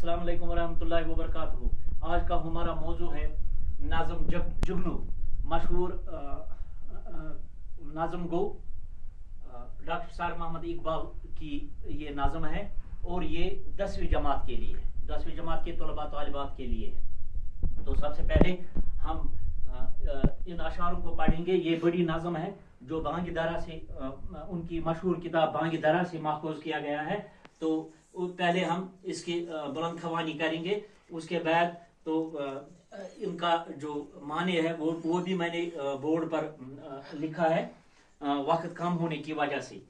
अस्सलाम वालेकुम वरहमतुल्लाहि वबरकातुहू। आज का हमारा मौजू है नाज़म जुगनू। मशहूर नाज़म गो डॉक्टर सर मोहम्मद इकबाल की ये नाज़म है और ये 10वीं जमात के लिए है, 10वीं जमात के तलबा तालिबात के लिए है। तो सबसे पहले हम इन अशारों को पढ़ेंगे। ये बड़ी नाज़म है जो बांगी दरा से उनकी मशहूर किताब बांगी दरा से माखूज किया गया है। तो पहले हम इसकी बुलंद खवानी करेंगे, उसके बाद तो इनका जो माने है वो भी मैंने बोर्ड पर लिखा है वक्त कम होने की वजह से।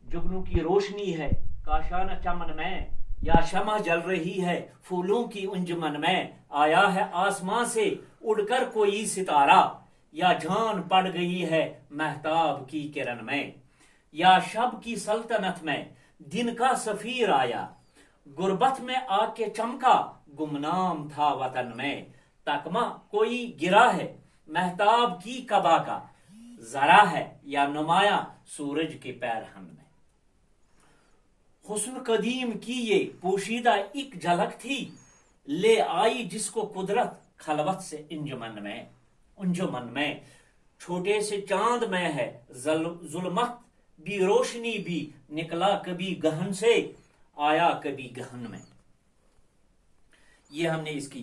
जुगनू की रोशनी है काशाना चमन में, या शमा जल रही है फूलों की अंजुमन में। आया है आसमां से उड़कर कोई सितारा, या जान पड़ गई है महताब की किरण में। या शब की सल्तनत में दिन का सफीर आया, गुर्बत में आके चमका गुमनाम था वतन में। तकमा कोई गिरा है महताब की कबा का, जरा है या नुमाया सूरज के पैरहन में। हुस्न कदीम की ये पोशीदा एक झलक थी, ले आई जिसको कुदरत खलवत से अंजुमन में। छोटे से चांद में है जुल्मत भी, रोशनी भी निकला कभी गहन से, आया कभी गहन में। ये हमने इसकी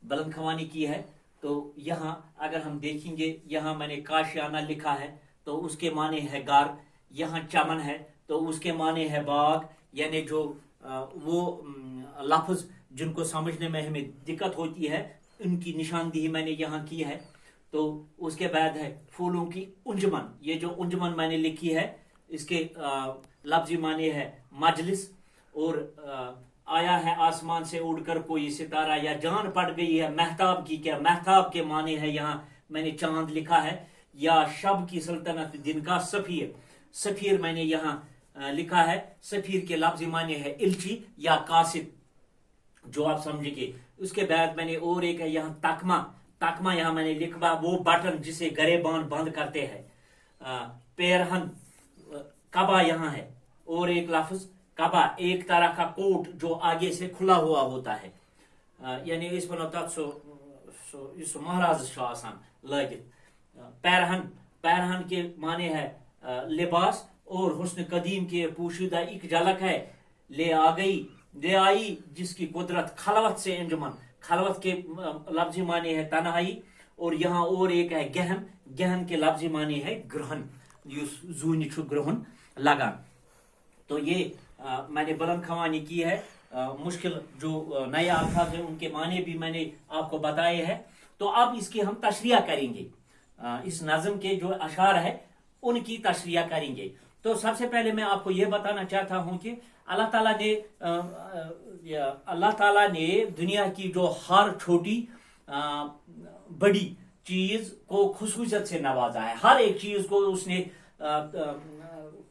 बुलंद खवानी की है। तो यहाँ अगर हम देखेंगे, यहाँ मैंने काशियाना लिखा है तो उसके माने है गार, यहाँ चमन है तो उसके माने है बाग। यानी जो वो लफ्ज जिनको समझने में हमें दिक्कत होती है उनकी निशानदेही मैंने यहाँ की है। तो उसके बाद है फूलों की अंजुमन। ये जो अंजुमन मैंने लिखी है इसके लफ्जी माने है मजलिस। और आया है आसमान से उड़कर कोई सितारा, या जान पड़ गई है महताब की। क्या महताब के माने है यहाँ मैंने चांद लिखा है। या शब की सल्तनत दिन का सफीर, सफीर मैंने यहाँ लिखा है। सफीर के लफ्जी माने है इल्ची या कासिद, जो आप समझेंगे। उसके बाद मैंने और एक है यहाँ तकमा, तकमा यहाँ मैंने लिखा वो बटन जिसे गरेबान बंद करते हैं। पैरहन कबा यहाँ है, और एक लफ्ज कबा एक तरह का कोट जो आगे से खुला हुआ होता है। यानी इस महाराज शासन लगित। पैरहन, पैरहन के माने है लिबास, और हुस्न कदीम के पोशीदा एक झलक है। ले आई जिसकी कुदरत खलवत से अंजुमन, खलवत के लफ्जी माने है तन्हाई। और यहाँ और एक है गहन, गहन के लफ्जी माने है ग्रहण, जून ग्रहण लगान। तो ये मैंने बुलंद खवानी की है। मुश्किल जो नए अल्फाज है उनके माने भी मैंने आपको बताए हैं। तो अब इसकी हम तशरिया करेंगे, इस नज़म के जो अशार है उनकी तशरिया करेंगे। तो सबसे पहले मैं आपको ये बताना चाहता हूं कि अल्लाह ताला ने दुनिया की जो हर छोटी बड़ी चीज को खुसूसियत से नवाजा है। हर एक चीज को उसने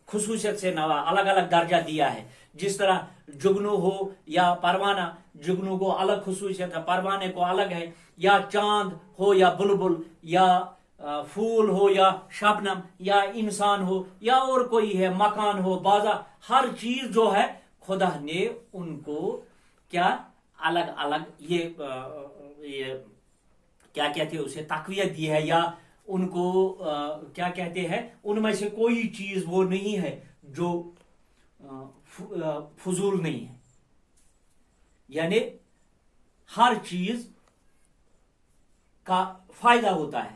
खुसूसियत से अलग अलग दर्जा दिया है। जिस तरह जुगनू हो या परवाना, जुगनू को अलग खुसूसियत है, परवाने को अलग है। या चांद हो या बुलबुल, या फूल हो या शबनम, या इंसान हो या और कोई है, मकान हो, बाजार, हर चीज जो है खुदा ने उनको क्या अलग अलग ये क्या कहते हैं उसे तकवीयत दी है, या उनको क्या कहते हैं, उनमें से कोई चीज वो नहीं है जो फजूल नहीं है। यानी हर चीज का फायदा होता है।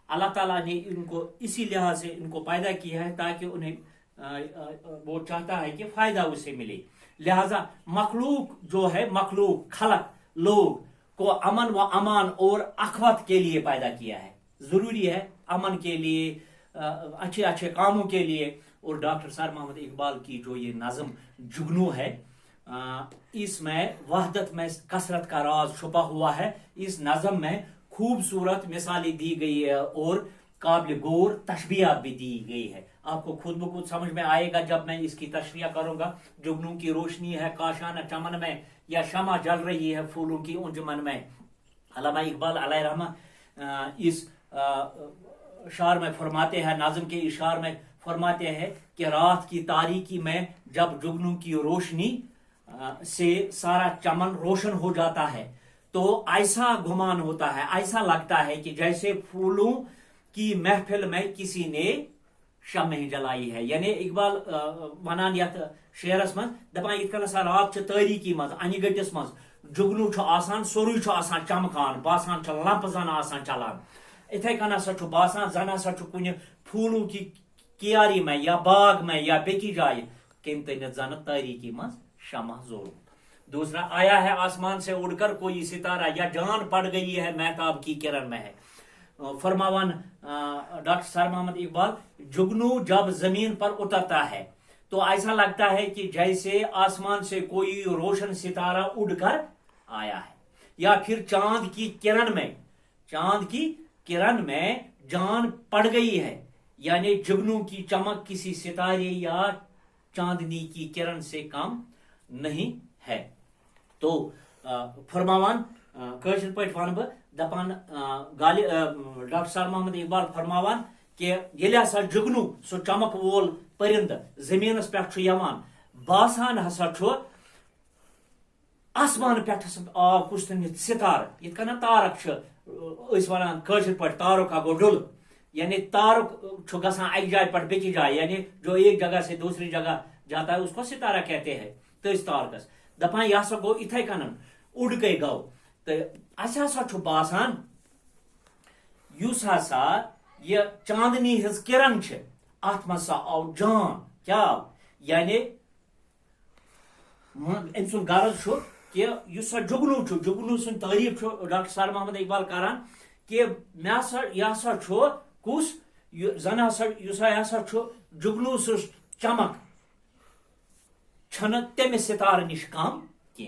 अल्लाह ताला ने इनको इसी लिहाज से इनको पैदा किया है ताकि उन्हें वो चाहता है कि फायदा उससे मिले। लिहाजा मखलूक जो है, मखलूक खलक लोग को अमन व अमान और अखवत के लिए पैदा किया है। जरूरी है अमन के लिए, अच्छे अच्छे कामों के लिए। और डॉक्टर सर मोहम्मद इकबाल की जो ये नज़म जुगनू है, इसमें वहदत में कसरत का राज छुपा हुआ है। इस नज़म में खूबसूरत मिसालें दी गई है और काबिल गौर तशबीहात भी दी गई है। आपको खुद ब खुद समझ में आएगा जब मैं इसकी तशरीह करूंगा। जुगनू की रोशनी है काशाना चमन में, या शमा जल रही है फूलों की अंजुमन में। अल्लामा इकबाल अलैहिर्रहमा इस शार में फरमाते हैं, नाज़म के इशार में फरमाते हैं कि रात की तारीकी में जब जुगनू की रोशनी से सारा चमन रोशन हो जाता है, तो ऐसा गुमान होता है, ऐसा लगता है कि जैसे फूलों की महफिल में किसी ने शमह जलाई है। यानी इकबाल वनान यथ शेरस मज दपान इत कन सा रात तारीकी मज अनि गटिस मज जुगनू आसान सोरुई आसान चमकान बासान लंप जन आसान चलान, इथे कन सा बासान जन सा कुन फूलों की कियारी में या बाग में या बेकी जाए कम तन जन तारीकी मज शमह जोर। दूसरा, आया है आसमान से उड़कर कोई सितारा या जान पड़ गई है महताब की किरण में है। फरमावन डॉक्टर सर मोहम्मद इकबाल, जुगनू जब जमीन पर उतरता है तो ऐसा लगता है कि जैसे आसमान से कोई रोशन सितारा उड़कर आया है, या फिर चांद की किरण में जान पड़ गई है, यानी जुगनू की चमक किसी सितारे या चांदनी की किरण से कम नहीं है। तो फरमावान कशर पे वन बह दपान डॉक्टर सर मोहम्मद इकबाल फरमावान कि ये हसा जुगनू सो चमक वोल परिंद जमीनस पे बासान हसा आसमान पे आव कुछ सितार इत तारक वन कशर पे तारुक गो डुल, यानी तारुक गसान एक जाय पर बेकी जाए, यानी जो एक जगह से दूसरी जगह जाता है उसको सितारा कहते हैं। तो इस तारकस दपान यह हसा गो इथे कन उड़ के गो, तो अच्छा बासान युस हसा ये चांदनी हज किरण अत मज आव जान क्या, यानी अम सुन गरज कि जुगनू सुन तारीफ डॉक्टर सर मोहम्मद इकबाल करान कि यह हसा कुस जन हसा जुगनू सु चमक छन तम सितार निश कम की।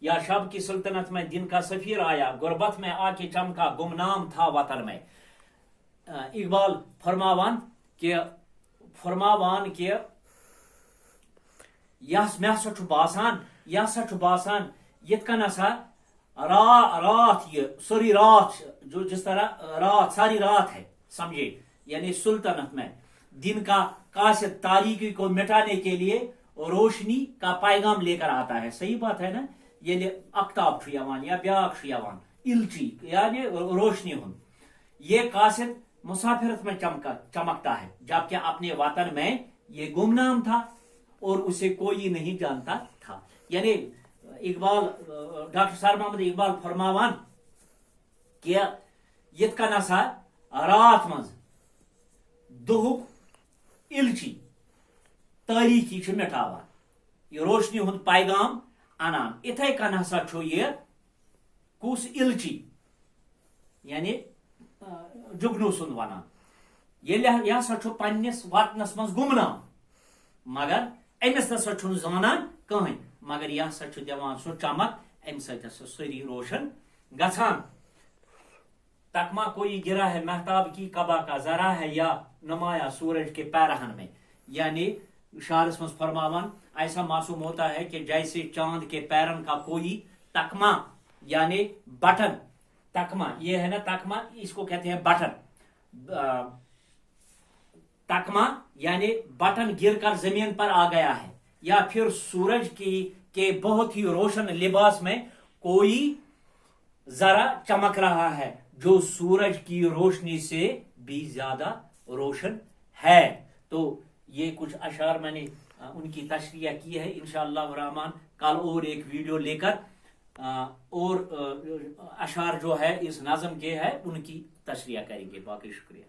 या शब की सल्तनत में दिन का सफीर आया, गुर्बत में आके चमका गुमनाम था वतन में। इकबाल फरमावान के यह बासान यथ कन रात ये सारी रात जो जिस तरह रात सारी रात है समझे, यानी सुल्तनत में दिन का कासिद तारीकी को मिटाने के लिए रोशनी का पैगाम लेकर आता है। सही बात है ना, ये अख्ताब या ब्याख इल्ची यानी रोशनी हुन, ये कासिद मुसाफिरत में चमकता है, जबकि अपने वतन में ये गुमनाम था और उसे कोई नहीं जानता था। यानी इकबाल डॉक्टर सर मोहम्मद इकबाल फरमावान कि यथ कन सा रात मज दुहुक इल्ची तारीकी मिटावान, ये रोशनी हुंद पैगाम अनान, इथे कन हसा ये कुस इल्ची यानी जुगनू सुन वनान, यह हसा पन्निस वतनस मज गुमनाम, मगर अमिस नसा जानान कहीं, मगर यह हसा दिवान सो चमक अम सरी रोशन गछान। तकमा कोई गिरा है महताब की कबा का जरा है या नुमाया सूरज के पैरहन में, यानी शारस में फरमावन ऐसा मासूम होता है कि जैसे चांद के पैरन का कोई तकमा यानी बटन, तकमा ये है ना तकमा, इसको कहते हैं बटन, तकमा यानी बटन गिरकर जमीन पर आ गया है, या फिर सूरज के बहुत ही रोशन लिबास में कोई जरा चमक रहा है जो सूरज की रोशनी से भी ज्यादा रोशन है। तो ये कुछ अशार मैंने उनकी तशरीह की है। इंशाअल्लाह रहमान कल और एक वीडियो लेकर और अशार जो है इस नज़म के है उनकी तशरीह करेंगे। बाकी शुक्रिया।